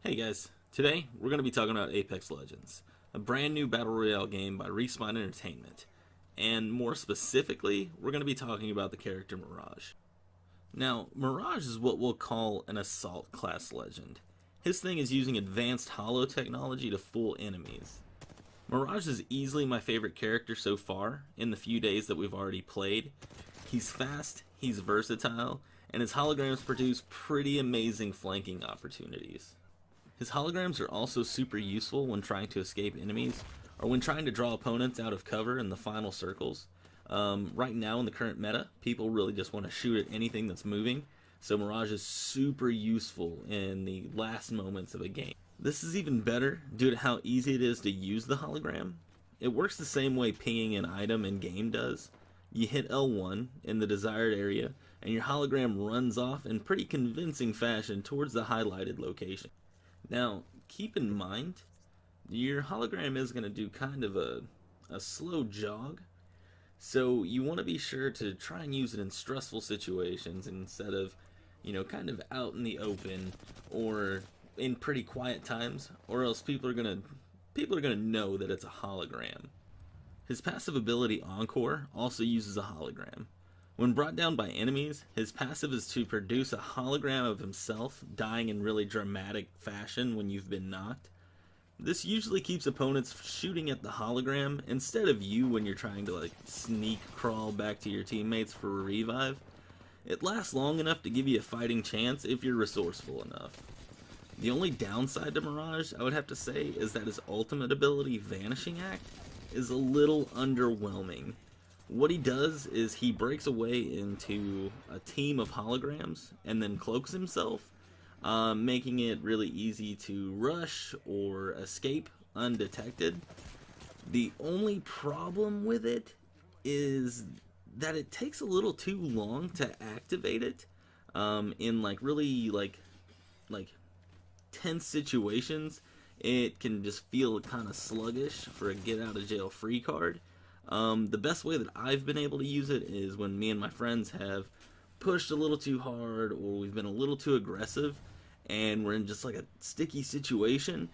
Hey guys, today we're going to be talking about Apex Legends, a brand new Battle Royale game by Respawn Entertainment, and more specifically, we're going to be talking about the character Mirage. Now, Mirage is what we'll call an Assault class legend. His thing is using advanced holo technology to fool enemies. Mirage is easily my favorite character so far in the few days that we've already played. He's fast, he's versatile, and his holograms produce pretty amazing flanking opportunities. His holograms are also super useful when trying to escape enemies, or when trying to draw opponents out of cover in the final circles. Right now in the current meta, people really just want to shoot at anything that's moving, so Mirage is super useful in the last moments of a game. This is even better due to how easy it is to use the hologram. It works the same way pinging an item in game does. You hit L1 in the desired area, and your hologram runs off in pretty convincing fashion towards the highlighted location. Now, keep in mind, your hologram is going to do kind of a slow jog, so you want to be sure to try and use it in stressful situations instead of, kind of out in the open or in pretty quiet times, or else people are going to know that it's a hologram. His passive ability Encore also uses a hologram. When brought down by enemies, his passive is to produce a hologram of himself dying in really dramatic fashion when you've been knocked. This usually keeps opponents shooting at the hologram instead of you when you're trying to sneak crawl back to your teammates for a revive. It lasts long enough to give you a fighting chance if you're resourceful enough. The only downside to Mirage, I would have to say, is that his ultimate ability, Vanishing Act, is a little underwhelming. What he does is he breaks away into a team of holograms and then cloaks himself, making it really easy to rush or escape undetected. The only problem with it is that it takes a little too long to activate it in really tense situations. It can just feel kind of sluggish for a get out of jail free card. The best way that I've been able to use it is when me and my friends have pushed a little too hard, or we've been a little too aggressive and we're in just a sticky situation.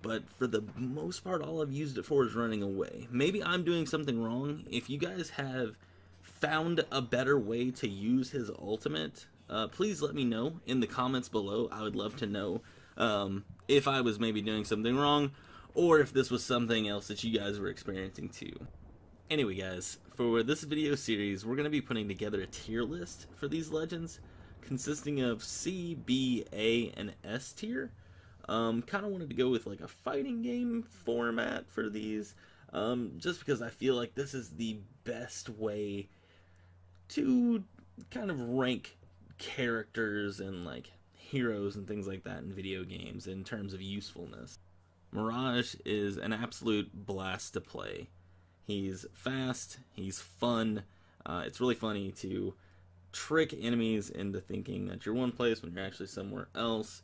But for the most part, all I've used it for is running away. Maybe I'm doing something wrong. If you guys have found a better way to use his ultimate, please let me know in the comments below. I would love to know if I was maybe doing something wrong, or if this was something else that you guys were experiencing too. Anyway guys, for this video series, we're going to be putting together a tier list for these legends, consisting of C, B, A, and S tier. Kind of wanted to go with a fighting game format for these, just because I feel like this is the best way to kind of rank characters and heroes and things like that in video games in terms of usefulness. Mirage is an absolute blast to play. He's fast, he's fun, it's really funny to trick enemies into thinking that you're one place when you're actually somewhere else.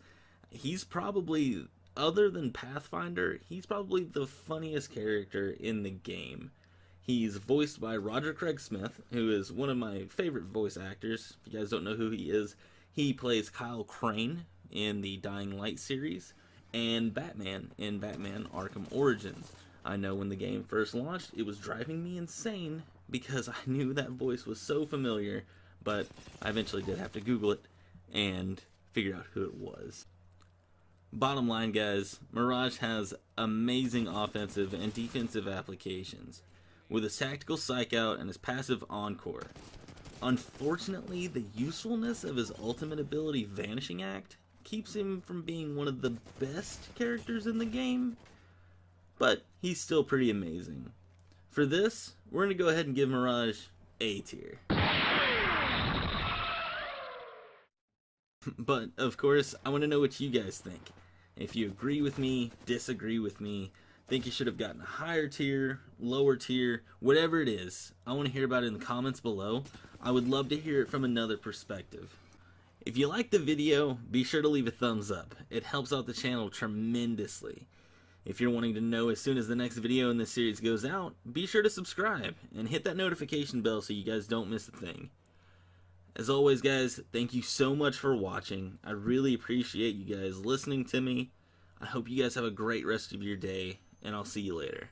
He's probably, other than Pathfinder, he's probably the funniest character in the game. He's voiced by Roger Craig Smith, who is one of my favorite voice actors. If you guys don't know who he is, he plays Kyle Crane in the Dying Light series, and Batman in Batman Arkham Origins. I know when the game first launched, it was driving me insane because I knew that voice was so familiar, but I eventually did have to Google it and figure out who it was. Bottom line, guys, Mirage has amazing offensive and defensive applications, with his tactical psych out and his passive Encore. Unfortunately, the usefulness of his ultimate ability, Vanishing Act, keeps him from being one of the best characters in the game, but he's still pretty amazing. For this, we're going to go ahead and give Mirage A tier. But, of course, I want to know what you guys think. If you agree with me, disagree with me, think you should have gotten a higher tier, lower tier, whatever it is, I want to hear about it in the comments below. I would love to hear it from another perspective. If you liked the video, be sure to leave a thumbs up. It helps out the channel tremendously. If you're wanting to know as soon as the next video in this series goes out, be sure to subscribe and hit that notification bell so you guys don't miss a thing. As always, guys, thank you so much for watching. I really appreciate you guys listening to me. I hope you guys have a great rest of your day, and I'll see you later.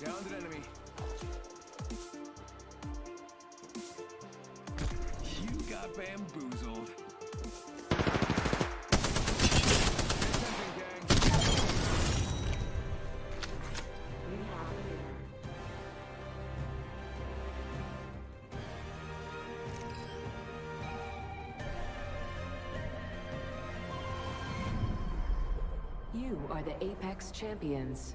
Downed an enemy. You got bamboozled. Attention, gang. You are the Apex Champions.